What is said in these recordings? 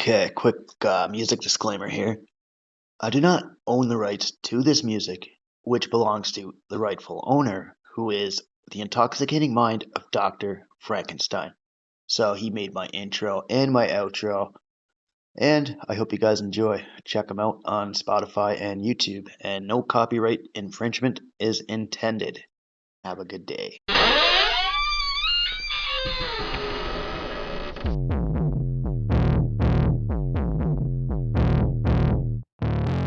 Okay, quick music disclaimer here. I do not own the rights to this music, which belongs to the rightful owner, who is the intoxicating mind of Dr. Frankenstein. So he made my intro and my outro, and I hope you guys enjoy. Check them out on Spotify and YouTube, and no copyright infringement is intended. Have a good day.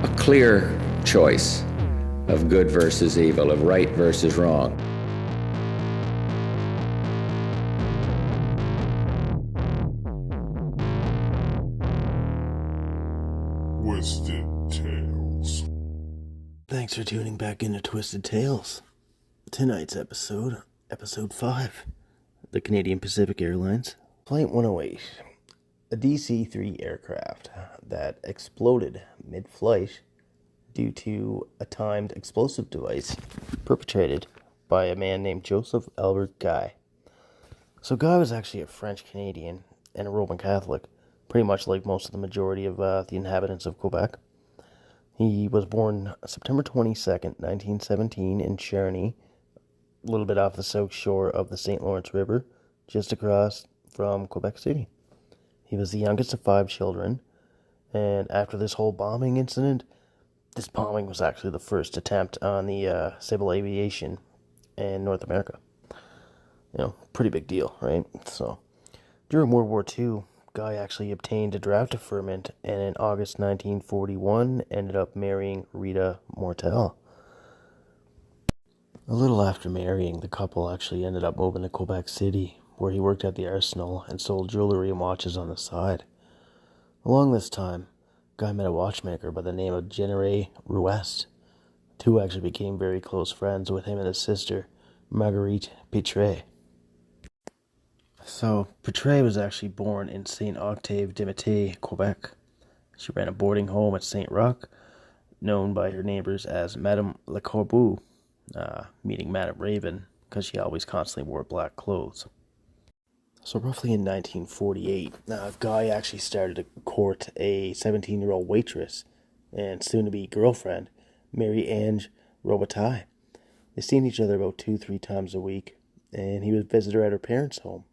A clear choice of good versus evil, of right versus wrong. Twisted Tales. Thanks for tuning back into Twisted Tales. Tonight's episode, Episode 5, the Canadian Pacific Airlines Flight 108, a DC-3 aircraft that exploded mid-flight due to a timed explosive device perpetrated by a man named Joseph Albert Guy. So Guy was actually a French Canadian and a Roman Catholic, pretty much like most of the majority of the inhabitants of Quebec. He was born September 22nd, 1917 in Charny, a little bit off the south shore of the St. Lawrence River, just across from Quebec City. He was the youngest of 5 children, and after this whole bombing incident, this bombing was actually the first attempt on the civil aviation in North America. Pretty big deal, right? So, during World War II, Guy actually obtained a draft deferment, and in August 1941 ended up marrying Rita Mortel. A little after marrying, the couple actually ended up moving to Quebec City, where he worked at the arsenal and sold jewelry and watches on the side. Along this time, Guy met a watchmaker by the name of Genere Rouest. The two actually became very close friends, with him and his sister, Marguerite Pitre. So, Pitre was actually born in Saint Octave de Mété, Quebec. She ran a boarding home at Saint Roch, known by her neighbors as Madame Le Corbeau, meaning Madame Raven, because she always constantly wore black clothes. So roughly in 1948, Guy actually started to court a 17-year-old waitress and soon-to-be girlfriend, Marie-Ange Robitaille. They seen each other about 2-3 times a week, and he would visit her at her parents' home.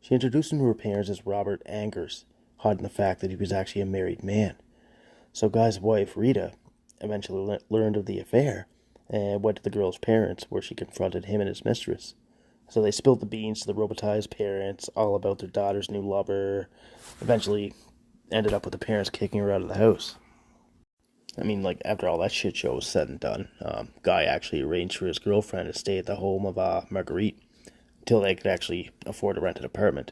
She introduced him to her parents as Robert Angers, hiding the fact that he was actually a married man. So Guy's wife, Rita, eventually learned of the affair and went to the girl's parents, where she confronted him and his mistress. So they spilled the beans to the Robitaille's parents, all about their daughter's new lover. Eventually ended up with the parents kicking her out of the house. After all that shit show was said and done, Guy actually arranged for his girlfriend to stay at the home of Marguerite until they could actually afford to rent an apartment,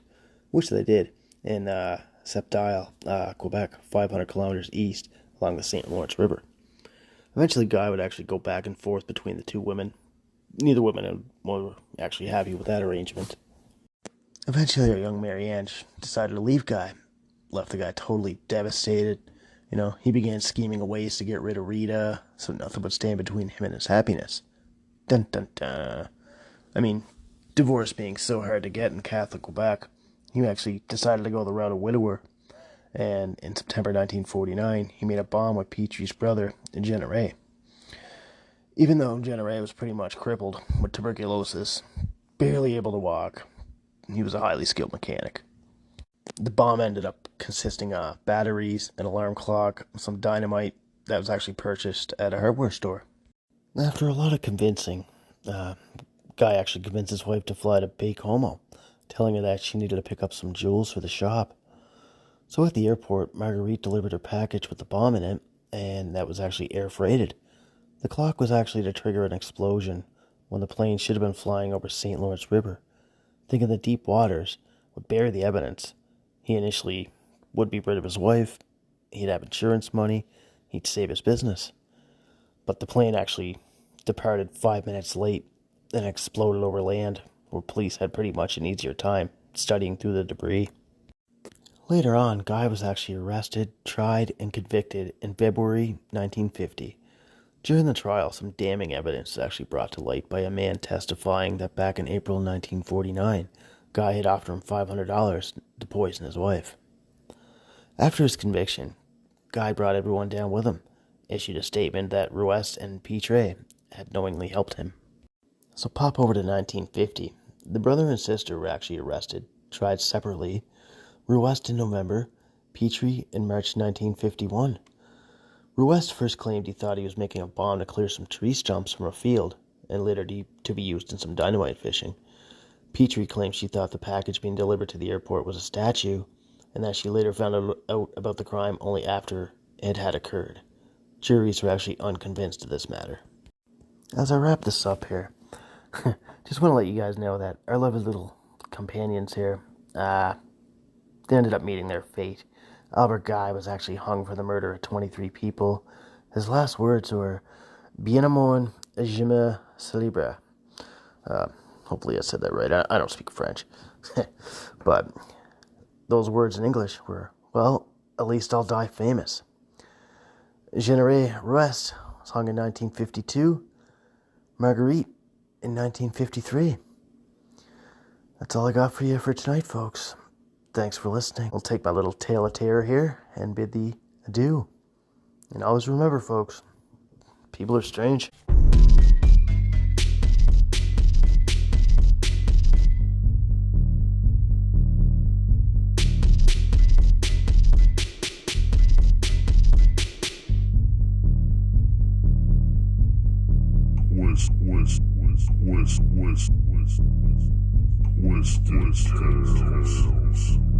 which they did in Sept-Îles, Quebec, 500 kilometers east along the St. Lawrence River. Eventually, Guy would actually go back and forth between the two women. Neither women were actually happy with that arrangement. Eventually, our young Marie-Ange decided to leave Guy. Left the guy totally devastated. He began scheming ways to get rid of Rita, so nothing would stand between him and his happiness. Dun dun dun. Divorce being so hard to get in Catholic Quebec, he actually decided to go the route of widower. And in September 1949, he made a bond with Petry's brother, Genere. Even though Genere was pretty much crippled with tuberculosis, barely able to walk, he was a highly skilled mechanic. The bomb ended up consisting of batteries, an alarm clock, some dynamite that was actually purchased at a hardware store. After a lot of convincing, Guy actually convinced his wife to fly to Baie-Comeau, telling her that she needed to pick up some jewels for the shop. So at the airport, Marguerite delivered her package with the bomb in it, and that was actually air-freighted. The clock was actually to trigger an explosion when the plane should have been flying over St. Lawrence River. Thinking the deep waters would bury the evidence, he initially would be rid of his wife, he'd have insurance money, he'd save his business. But the plane actually departed 5 minutes late and exploded over land, where police had pretty much an easier time studying through the debris. Later on, Guy was actually arrested, tried, and convicted in February 1950. During the trial, some damning evidence was actually brought to light by a man testifying that back in April 1949, Guy had offered him $500 to poison his wife. After his conviction, Guy brought everyone down with him, issued a statement that Ruest and Pitre had knowingly helped him. So pop over to 1950. The brother and sister were actually arrested, tried separately. Ruest in November, Petrie in March 1951. Ruest first claimed he thought he was making a bomb to clear some tree stumps from a field, and later to be used in some dynamite fishing. Petrie claimed she thought the package being delivered to the airport was a statue, and that she later found out about the crime only after it had occurred. Juries were actually unconvinced of this matter. As I wrap this up here, just want to let you guys know that our lovely little companions here, they ended up meeting their fate. Albert Guy was actually hung for the murder of 23 people. His last words were, "Bien amour, je me célèbre." Hopefully I said that right. I don't speak French. But those words in English were, well, at least I'll die famous. Généré Ruest was hung in 1952. Marguerite in 1953. That's all I got for you for tonight, folks. Thanks for listening. I'll take my little tale of terror here and bid thee adieu. And always remember, folks, people are strange. Twisted Tales.